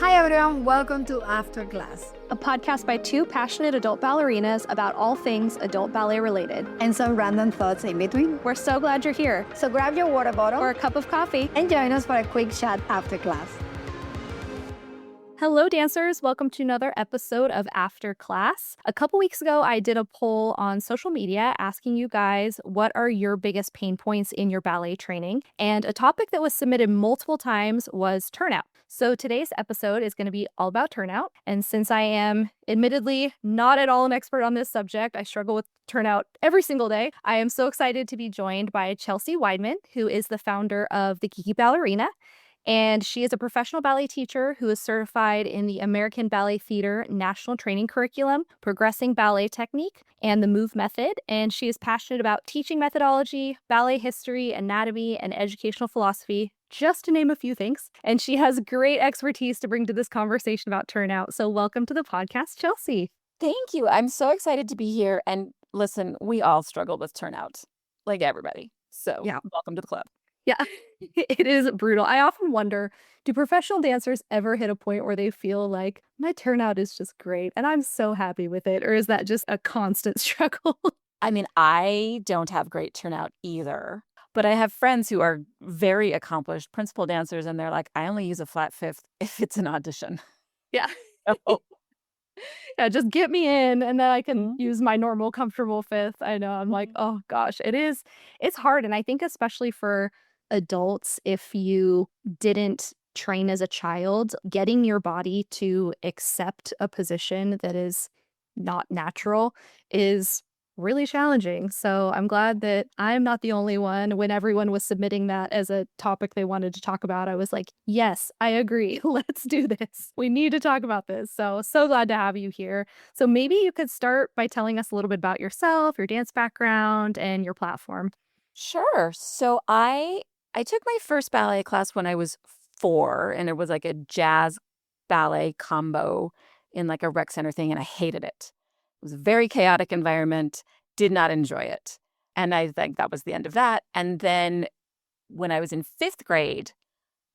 Hi everyone, welcome to After Class. A podcast by two passionate adult ballerinas about all things adult ballet related. And some random thoughts in between. We're so glad you're here. So grab your water bottle or a cup of coffee and join us for a quick chat after class. Hello, dancers. Welcome to another episode of After Class. A couple weeks ago, I did a poll on social media asking you guys what are your biggest pain points in your ballet training. And a topic that was submitted multiple times was turnout. So today's episode is going to be all about turnout. And since I am admittedly not at all an expert on this subject, I struggle with turnout every single day. I am so excited to be joined by Chelsea Weidmann, who is the founder of the Geeky Ballerina. And she is a professional ballet teacher who is certified in the American Ballet Theater National Training Curriculum, Progressing Ballet Technique, and the Move Method. And she is passionate about teaching methodology, ballet history, anatomy, and educational philosophy, just to name a few things. And she has great expertise to bring to this conversation about turnout. So welcome to the podcast, Chelsea. Thank you. I'm so excited to be here. And listen, we all struggle with turnout, like everybody. So Welcome to the club. Yeah, it is brutal. I often wonder, do professional dancers ever hit a point where they feel like my turnout is just great and I'm so happy with it? Or is that just a constant struggle? I mean, I don't have great turnout either, but I have friends who are very accomplished principal dancers and they're like, I only use a flat fifth if it's an audition. Yeah. Yeah, just get me in and then I can use my normal comfortable fifth. I know. I'm like, oh gosh, it's hard. And I think especially for adults, if you didn't train as a child, getting your body to accept a position that is not natural is really challenging. So I'm glad that I'm not the only one. When everyone was submitting that as a topic they wanted to talk about, I was like, yes, I agree. Let's do this. We need to talk about this. So glad to have you here. So maybe you could start by telling us a little bit about yourself, your dance background, and your platform. Sure. So I took my first ballet class when I was 4, and it was like a jazz ballet combo in like a rec center thing, and I hated it. It was a very chaotic environment, did not enjoy it. And I think that was the end of that. And then when I was in 5th grade,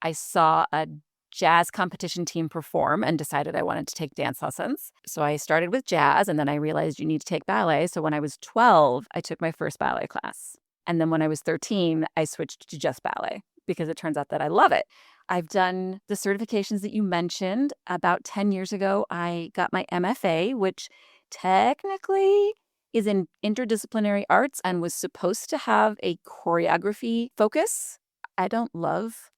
I saw a jazz competition team perform and decided I wanted to take dance lessons. So I started with jazz, and then I realized you need to take ballet. So when I was 12, I took my first ballet class. And then when I was 13, I switched to just ballet because it turns out that I love it. I've done the certifications that you mentioned. About 10 years ago, I got my MFA, which technically is in interdisciplinary arts and was supposed to have a choreography focus. I don't love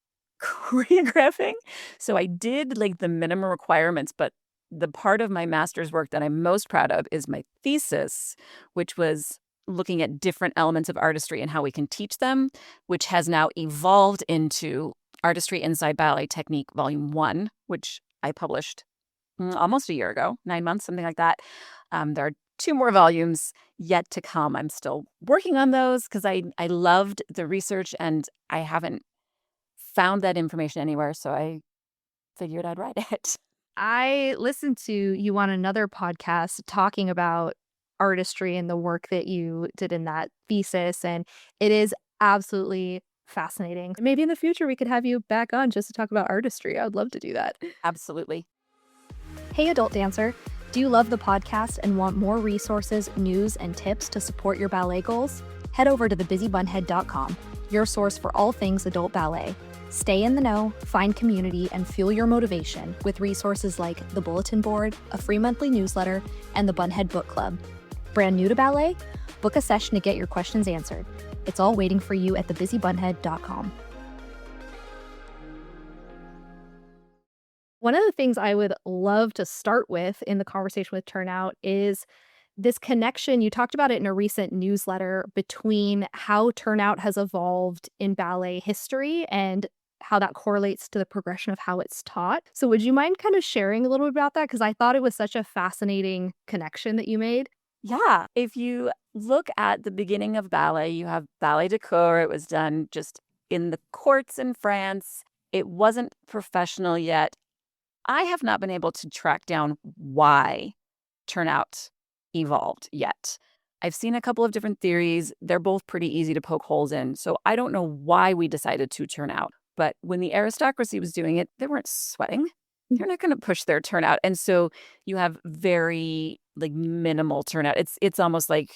choreographing. So I did like the minimum requirements, but the part of my master's work that I'm most proud of is my thesis, which was looking at different elements of artistry and how we can teach them, which has now evolved into Artistry Inside Ballet Technique Volume 1, which I published almost a year ago, 9 months, something like that. There are 2 more volumes yet to come. I'm still working on those because I loved the research and I haven't found that information anywhere, so I figured I'd write it. I listened to you on another podcast talking about artistry and the work that you did in that thesis, and it is absolutely fascinating. Maybe in the future we could have you back on just to talk about artistry. I would love to do that. Absolutely. Hey, adult dancer. Do you love the podcast and want more resources, news, and tips to support your ballet goals? Head over to thebusybunhead.com, your source for all things adult ballet. Stay in the know, find community, and fuel your motivation with resources like the bulletin board, a free monthly newsletter, and the Bunhead Book Club. Brand new to ballet? Book a session to get your questions answered. It's all waiting for you at thebusybunhead.com. One of the things I would love to start with in the conversation with turnout is this connection. You talked about it in a recent newsletter between how turnout has evolved in ballet history and how that correlates to the progression of how it's taught. So would you mind kind of sharing a little bit about that? Because I thought it was such a fascinating connection that you made. Yeah. If you look at the beginning of ballet, you have ballet de corps. It was done just in the courts in France. It wasn't professional yet. I have not been able to track down why turnout evolved yet. I've seen a couple of different theories. They're both pretty easy to poke holes in. So I don't know why we decided to turn out. But when the aristocracy was doing it, they weren't sweating. They're not going to push their turnout. And so you have very like minimal turnout. It's almost like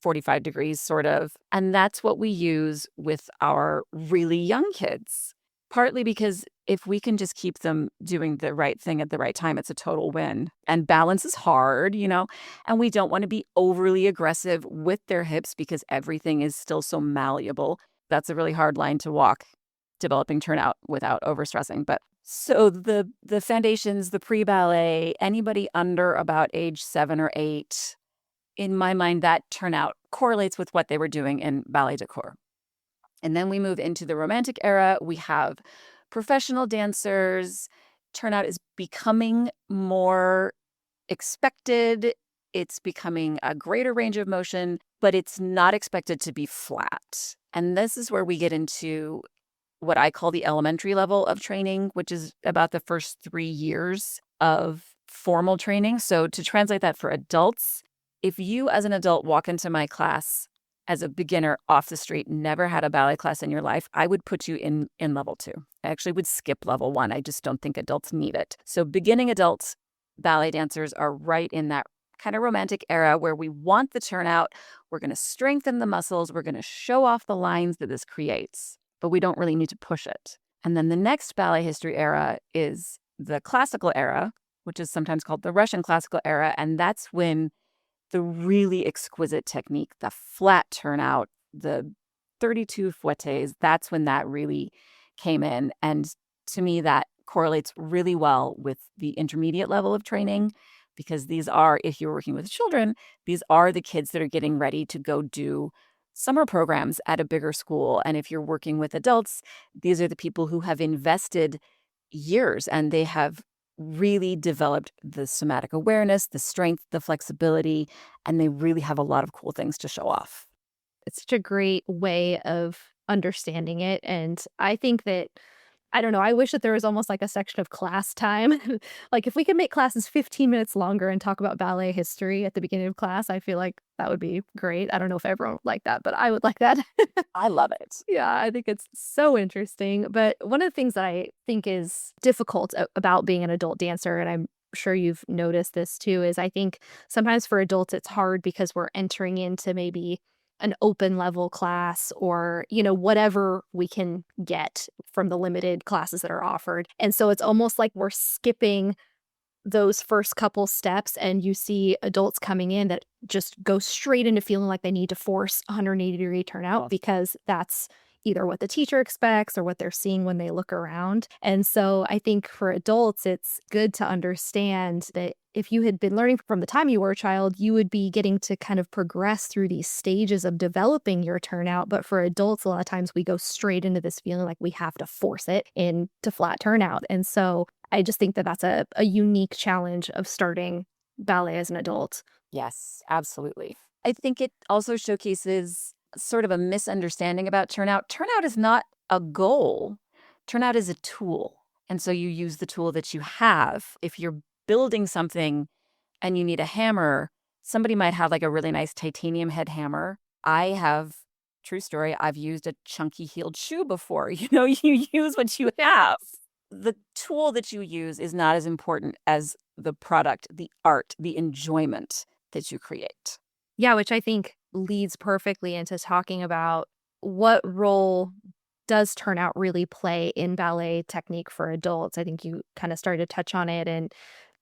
45 degrees sort of. And that's what we use with our really young kids. Partly because if we can just keep them doing the right thing at the right time, it's a total win. And balance is hard, and we don't want to be overly aggressive with their hips because everything is still so malleable. That's a really hard line to walk, developing turnout without overstressing. But so the foundations, the pre-ballet, anybody under about age 7 or 8, in my mind, that turnout correlates with what they were doing in ballet de corps. And then we move into the Romantic era. We have professional dancers. Turnout is becoming more expected. It's becoming a greater range of motion, but it's not expected to be flat. And this is where we get into what I call the elementary level of training, which is about the first 3 years of formal training. So to translate that for adults, if you as an adult walk into my class as a beginner off the street, never had a ballet class in your life, I would put you in level 2. I actually would skip level 1. I just don't think adults need it. So beginning adults, ballet dancers are right in that kind of romantic era where we want the turnout. We're going to strengthen the muscles. We're going to show off the lines that this creates, but we don't really need to push it. And then the next ballet history era is the classical era, which is sometimes called the Russian classical era. And that's when the really exquisite technique, the flat turnout, the 32 fouettes, that's when that really came in. And to me, that correlates really well with the intermediate level of training, because these are, if you're working with children, these are the kids that are getting ready to go do summer programs at a bigger school. And if you're working with adults, these are the people who have invested years and they have really developed the somatic awareness, the strength, the flexibility, and they really have a lot of cool things to show off. It's such a great way of understanding it. And I think that, I don't know, I wish that there was almost like a section of class time. Like if we could make classes 15 minutes longer and talk about ballet history at the beginning of class, I feel like that would be great. I don't know if everyone would like that, but I would like that. I love it. Yeah, I think it's so interesting. But one of the things that I think is difficult about being an adult dancer, and I'm sure you've noticed this too, is I think sometimes for adults it's hard because we're entering into maybe an open level class or, whatever we can get from the limited classes that are offered. And so it's almost like we're skipping those first couple steps and you see adults coming in that just go straight into feeling like they need to force 180-degree turnout because that's either what the teacher expects or what they're seeing when they look around. And so I think for adults, it's good to understand that if you had been learning from the time you were a child, you would be getting to kind of progress through these stages of developing your turnout. But for adults, a lot of times we go straight into this feeling like we have to force it into flat turnout. And so I just think that that's a unique challenge of starting ballet as an adult. Yes, absolutely. I think it also showcases sort of a misunderstanding about turnout. Turnout is not a goal. Turnout is a tool. And so you use the tool that you have. If you're building something and you need a hammer, somebody might have like a really nice titanium head hammer. I have, true story, I've used a chunky heeled shoe before. You use what you have. The tool that you use is not as important as the product, the art, the enjoyment that you create. Yeah, which I think leads perfectly into talking about what role does turnout really play in ballet technique for adults. I think you kind of started to touch on it, and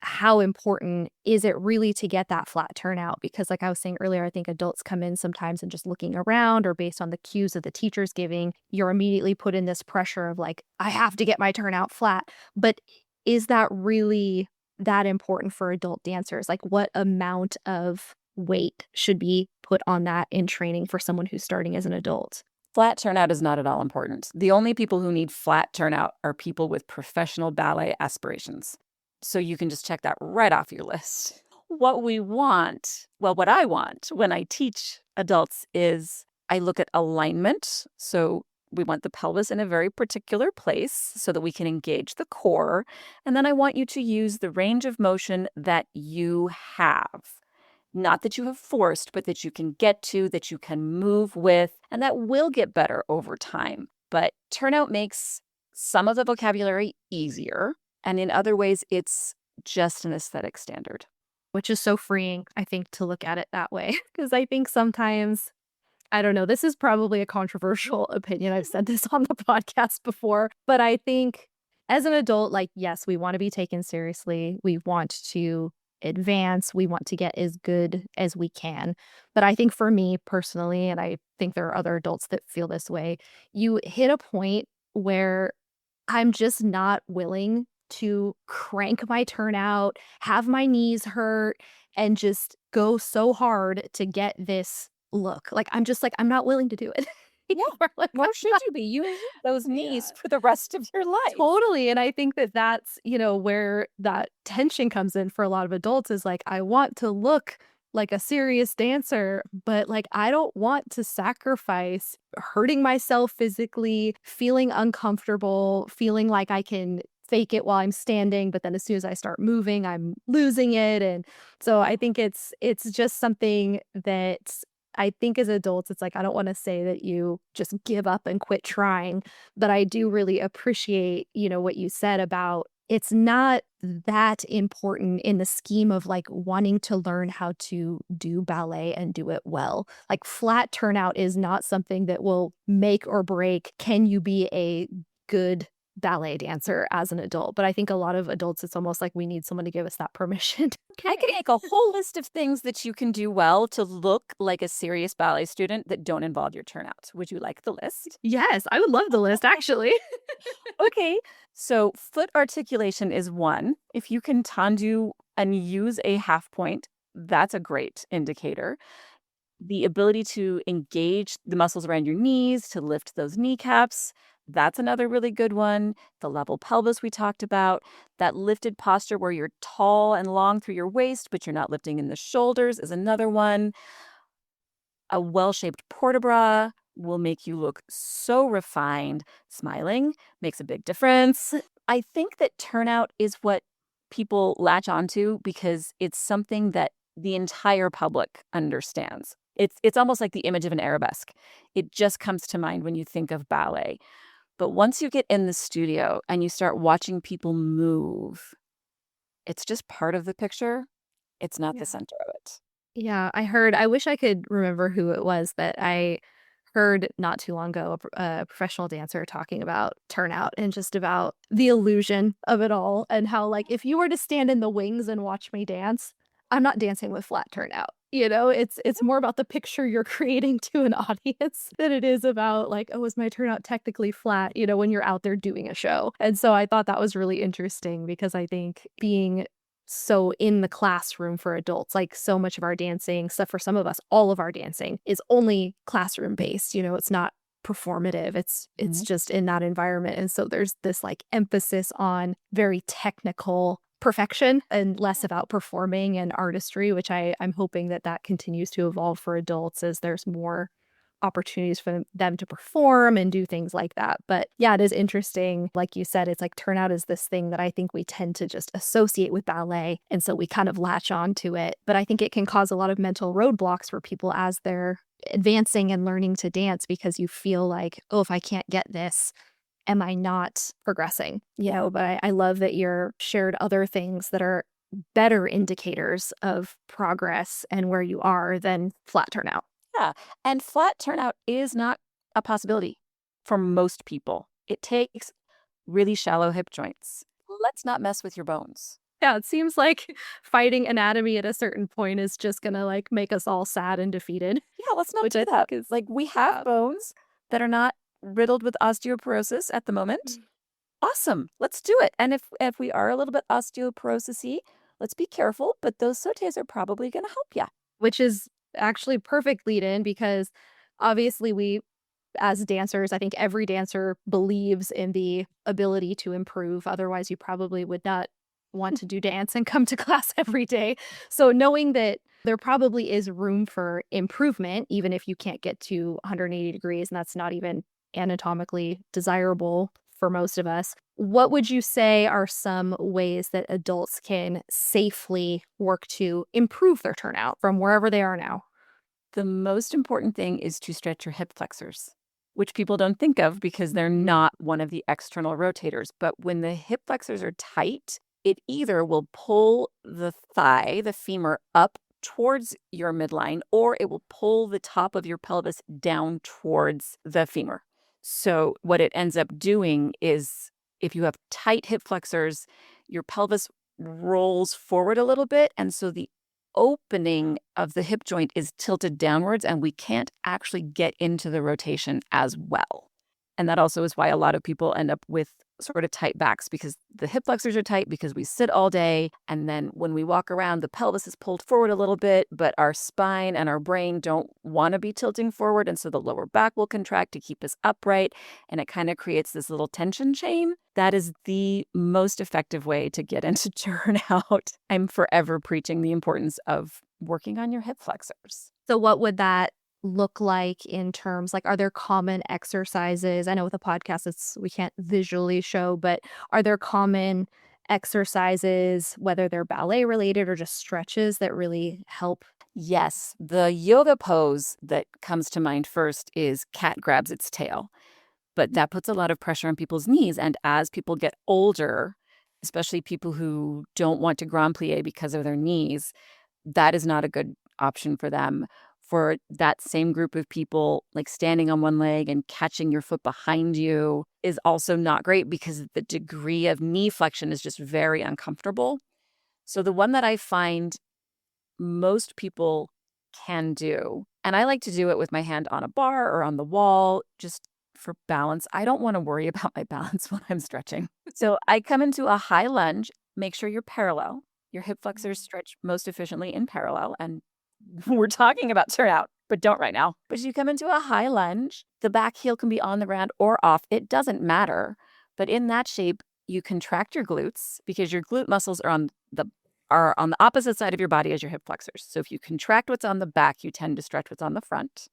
how important is it really to get that flat turnout? Because like I was saying earlier, I think adults come in sometimes and just looking around or based on the cues that the teacher's giving, you're immediately put in this pressure of like, I have to get my turnout flat. But is that really that important for adult dancers? Like what amount of weight should be put on that in training for someone who's starting as an adult? Flat turnout is not at all important. The only people who need flat turnout are people with professional ballet aspirations. So you can just check that right off your list. What I want when I teach adults is I look at alignment. So we want the pelvis in a very particular place so that we can engage the core. And then I want you to use the range of motion that you have. Not that you have forced, but that you can get to, that you can move with, and that will get better over time. But turnout makes some of the vocabulary easier. And in other ways, it's just an aesthetic standard. Which is so freeing, I think, to look at it that way. Because I think sometimes, I don't know, this is probably a controversial opinion. I've said this on the podcast before, but I think as an adult, like, yes, we want to be taken seriously. We want to advance. We want to get as good as we can. But I think for me personally, and I think there are other adults that feel this way, you hit a point where I'm just not willing to crank my turnout, have my knees hurt, and just go so hard to get this look. Like, I'm just like, I'm not willing to do it. Yeah. Like, Nor should you be. You need those knees for the rest of your life. totally. And I think that that's, where that tension comes in for a lot of adults is like, I want to look like a serious dancer, but like, I don't want to sacrifice hurting myself physically, feeling uncomfortable, feeling like I can fake it while I'm standing, but then as soon as I start moving, I'm losing it. And so I think it's just something that I think as adults, it's like, I don't want to say that you just give up and quit trying, but I do really appreciate, what you said about it's not that important in the scheme of like wanting to learn how to do ballet and do it well. Like flat turnout is not something that will make or break. Can you be a good ballet dancer as an adult? But I think a lot of adults, it's almost like we need someone to give us that permission. I could make a whole list of things that you can do well to look like a serious ballet student that don't involve your turnout. Would you like the list? Yes, I would love the list, actually. Okay. So foot articulation is one. If you can tendu and use a half point, that's a great indicator. The ability to engage the muscles around your knees, to lift those kneecaps, that's another really good one. The level pelvis we talked about, that lifted posture where you're tall and long through your waist, but you're not lifting in the shoulders is another one. A well-shaped port-de-bras will make you look so refined. Smiling makes a big difference. I think that turnout is what people latch onto because it's something that the entire public understands. It's almost like the image of an arabesque. It just comes to mind when you think of ballet. But once you get in the studio and you start watching people move, it's just part of the picture. It's not the center of it. Yeah, I wish I could remember who it was, but I heard not too long ago a professional dancer talking about turnout and just about the illusion of it all and how, like, if you were to stand in the wings and watch me dance, I'm not dancing with flat turnout. It's more about the picture you're creating to an audience than it is about like, oh, is my turnout technically flat, when you're out there doing a show. And so I thought that was really interesting because I think being so in the classroom for adults, like so much of our dancing, except for some of us, all of our dancing is only classroom based. It's not performative. It's just in that environment. And so there's this like emphasis on very technical perfection and less about performing and artistry, which I'm hoping that continues to evolve for adults as there's more opportunities for them to perform and do things like that. But yeah, it is interesting. Like you said, it's like turnout is this thing that I think we tend to just associate with ballet. And so we kind of latch on to it. But I think it can cause a lot of mental roadblocks for people as they're advancing and learning to dance because you feel like, oh, if I can't get this, am I not progressing? But I love that you're shared other things that are better indicators of progress and where you are than flat turnout. Yeah. And flat turnout is not a possibility for most people. It takes really shallow hip joints. Let's not mess with your bones. Yeah, it seems like fighting anatomy at a certain point is just going to like make us all sad and defeated. Yeah, let's not do that. Like we have bones that are not riddled with osteoporosis at the moment. Awesome. Let's do it. And if we are a little bit osteoporosis-y, let's be careful, but those sautés are probably going to help you. Which is actually perfect lead in because obviously we as dancers, I think every dancer believes in the ability to improve. Otherwise, you probably would not want to do dance and come to class every day. So knowing that there probably is room for improvement, even if you can't get to 180 degrees, and that's not even anatomically desirable for most of us. What would you say are some ways that adults can safely work to improve their turnout from wherever they are now? The most important thing is to stretch your hip flexors. which people don't think of because they're not one of the external rotators. But when the hip flexors are tight, it either will pull the thigh, the femur, up towards your midline, or it will pull the top of your pelvis down towards the femur. So what it ends up doing is if you have tight hip flexors, your pelvis rolls forward a little bit. And so the opening of the hip joint is tilted downwards, and we can't actually get into the rotation as well. And that also is why a lot of people end up with sort of tight backs, because the hip flexors are tight because we sit all day. And then when we walk around, the pelvis is pulled forward a little bit, but our spine and our brain don't want to be tilting forward. And so the lower back will contract to keep us upright. And it kind of creates this little tension chain. That is the most effective way to get into turnout. I'm forever preaching the importance of working on your hip flexors. So what would that look like in terms, like, are there common exercises? I know with a podcast, we can't visually show, but are there common exercises, whether they're ballet related or just stretches, that really help? Yes, the yoga pose that comes to mind first is cat grabs its tail. But that puts a lot of pressure on people's knees. And as people get older, especially people who don't want to grand plie because of their knees, that is not a good option for them. For that same group of people, like standing on one leg and catching your foot behind you is also not great because the degree of knee flexion is just very uncomfortable. So the one that I find most people can do, and I like to do it with my hand on a bar or on the wall, just for balance. I don't want to worry about my balance when I'm stretching. So I come into a high lunge, make sure you're parallel. Your hip flexors stretch most efficiently in parallel, and we're talking about turnout, but don't right now. But you come into a high lunge, the back heel can be on the ground or off. It doesn't matter. But in that shape, you contract your glutes because your glute muscles are on the opposite side of your body as your hip flexors. So if you contract what's on the back, you tend to stretch what's on the front.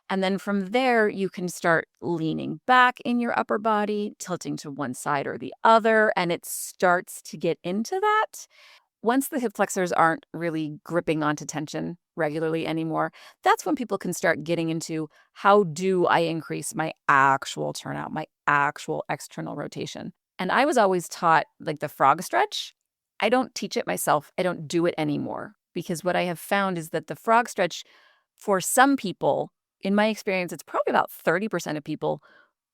And then from there, you can start leaning back in your upper body, tilting to one side or the other, and it starts to get into that. Once the hip flexors aren't really gripping onto tension regularly anymore, that's when people can start getting into, how do I increase my actual turnout, my actual external rotation? And I was always taught like the frog stretch. I don't teach it myself. I don't do it anymore, because what I have found is that the frog stretch, for some people, in my experience, it's probably about 30% of people,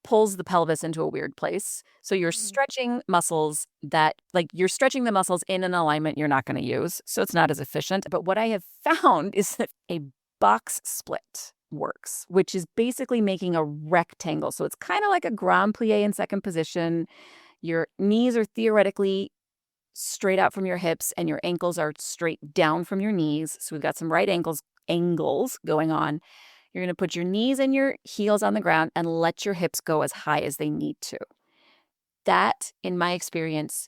pulls the pelvis into a weird place. So you're stretching muscles that, like, you're stretching the muscles in an alignment you're not going to use. So it's not as efficient. But what I have found is that a box split works, which is basically making a rectangle. So it's kind of like a grand plie in second position. Your knees are theoretically straight out from your hips and your ankles are straight down from your knees. So we've got some right angles going on. You're going to put your knees and your heels on the ground and let your hips go as high as they need to. That, in my experience,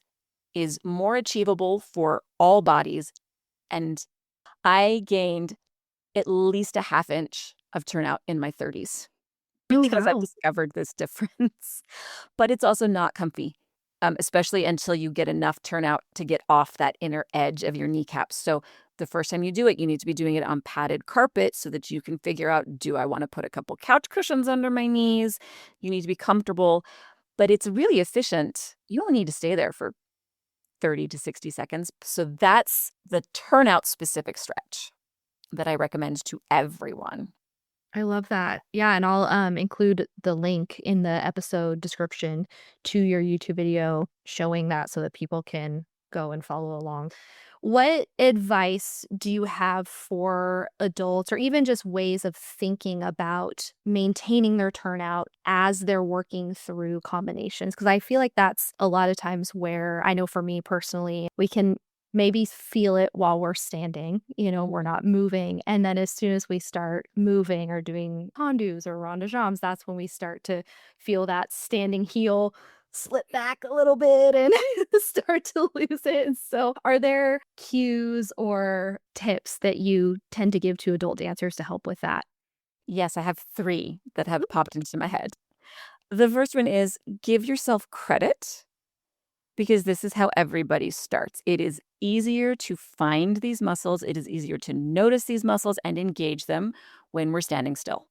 is more achievable for all bodies. And I gained at least a half inch of turnout in my 30s because I've discovered this difference. But it's also not comfy, especially until you get enough turnout to get off that inner edge of your kneecaps. So the first time you do it, you need to be doing it on padded carpet so that you can figure out, do I want to put a couple couch cushions under my knees? You need to be comfortable, but it's really efficient. You only need to stay there for 30 to 60 seconds. So that's the turnout specific stretch that I recommend to everyone. I love that. Yeah, and I'll include the link in the episode description to your YouTube video showing that so that people can go and follow along. What advice do you have for adults, or even just ways of thinking about maintaining their turnout as they're working through combinations? Because I feel like that's a lot of times where, I know for me personally, we can maybe feel it while we're standing, we're not moving. And then as soon as we start moving or doing tendus or rond de jambes, that's when we start to feel that standing heel slip back a little bit and start to lose it. And so are there cues or tips that you tend to give to adult dancers to help with that? Yes, I have 3 that have popped into my head. The first one is, give yourself credit, because this is how everybody starts. It is easier to find these muscles. It is easier to notice these muscles and engage them when we're standing still.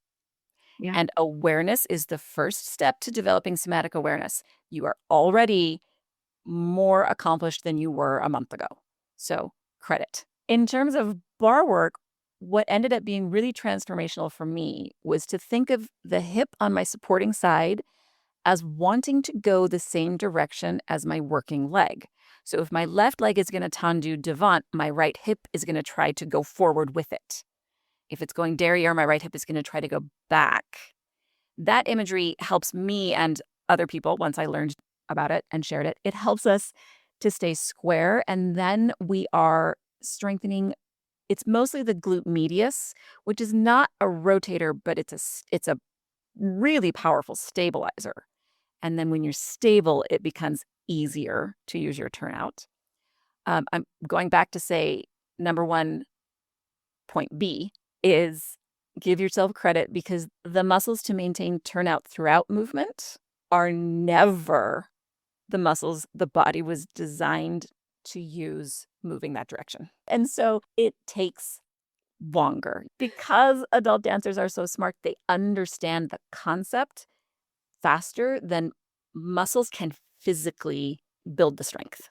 Yeah. And awareness is the first step to developing somatic awareness. You are already more accomplished than you were a month ago. So credit. In terms of bar work, what ended up being really transformational for me was to think of the hip on my supporting side as wanting to go the same direction as my working leg. So if my left leg is going to tendu devant, my right hip is going to try to go forward with it. If it's going derriere, my right hip is going to try to go back. That imagery helps me and other people, once I learned about it and shared it, it helps us to stay square. And then we are strengthening, it's mostly the glute medius, which is not a rotator, but it's a really powerful stabilizer. And then when you're stable, it becomes easier to use your turnout. I'm going back to say, number one, point B is give yourself credit, because the muscles to maintain turnout throughout movement are never the muscles the body was designed to use moving that direction. And so it takes longer. Because adult dancers are so smart, they understand the concept faster than muscles can physically build the strength.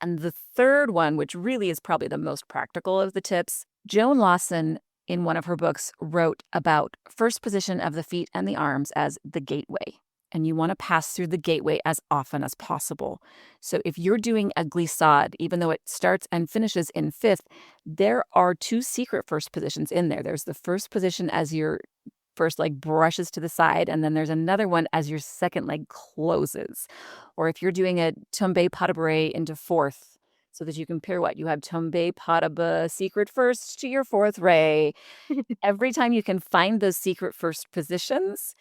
And the third one, which really is probably the most practical of the tips, Joan Lawson, in one of her books, wrote about first position of the feet and the arms as the gateway. And you want to pass through the gateway as often as possible. So if you're doing a glissade, even though it starts and finishes in fifth, there are two secret first positions in there. There's the first position as your first leg brushes to the side, and then there's another one as your second leg closes. Or if you're doing a tombe pas de bourrée into fourth, so that you can pirouette, you have tombe pas de bourrée, secret first to your fourth ray. Every time you can find those secret first positions,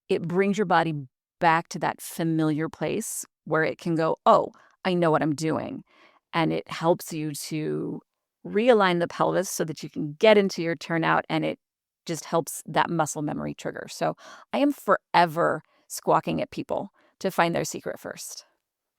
it brings your body back to that familiar place where it can go, oh, I know what I'm doing. And it helps you to realign the pelvis so that you can get into your turnout, and it just helps that muscle memory trigger. So I am forever squawking at people to find their secret first.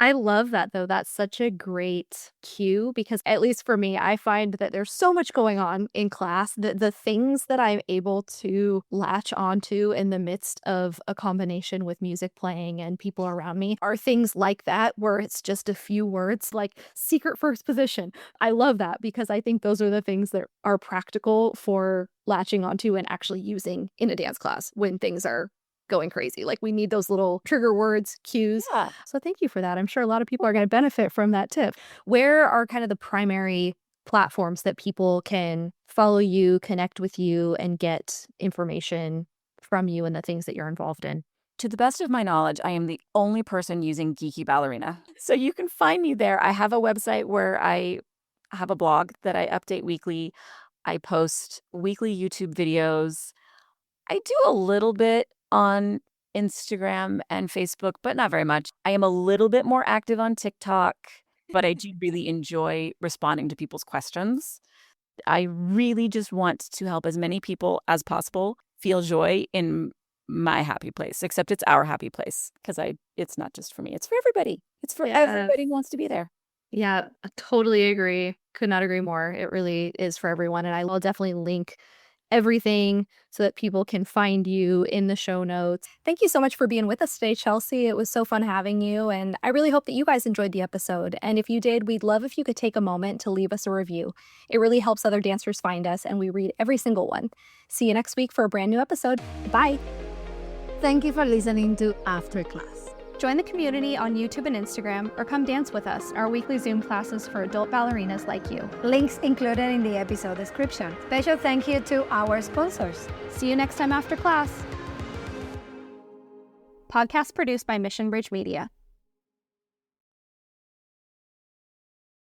I love that, though. That's such a great cue, because at least for me, I find that there's so much going on in class. The things that I'm able to latch onto in the midst of a combination with music playing and people around me are things like that, where it's just a few words like secret first position. I love that, because I think those are the things that are practical for latching onto and actually using in a dance class when things are going crazy. Like, we need those little trigger words, cues. Yeah. So thank you for that. I'm sure a lot of people are going to benefit from that tip. Where are kind of the primary platforms that people can follow you, connect with you, and get information from you and the things that you're involved in? To the best of my knowledge, I am the only person using Geeky Ballerina. So you can find me there. I have a website where I have a blog that I update weekly. I post weekly YouTube videos. I do a little bit on Instagram and Facebook, but not very much. I am a little bit more active on TikTok, but I do really enjoy responding to people's questions. I really just want to help as many people as possible feel joy in my happy place, except it's our happy place, because it's not just for me. It's for everybody. It's for everybody who wants to be there. Yeah, I totally agree. Could not agree more. It really is for everyone. And I will definitely link everything so that people can find you in the show notes. Thank you so much for being with us today, Chelsea. It was so fun having you, and I really hope that you guys enjoyed the episode. And if you did, we'd love if you could take a moment to leave us a review. It really helps other dancers find us, and we read every single one. See you next week for a brand new episode. Bye. Thank you for listening to After Class. Join the community on YouTube and Instagram, or come dance with us, our weekly Zoom classes for adult ballerinas like you. Links included in the episode description. Special thank you to our sponsors. See you next time after class. Podcast produced by Mission Bridge Media.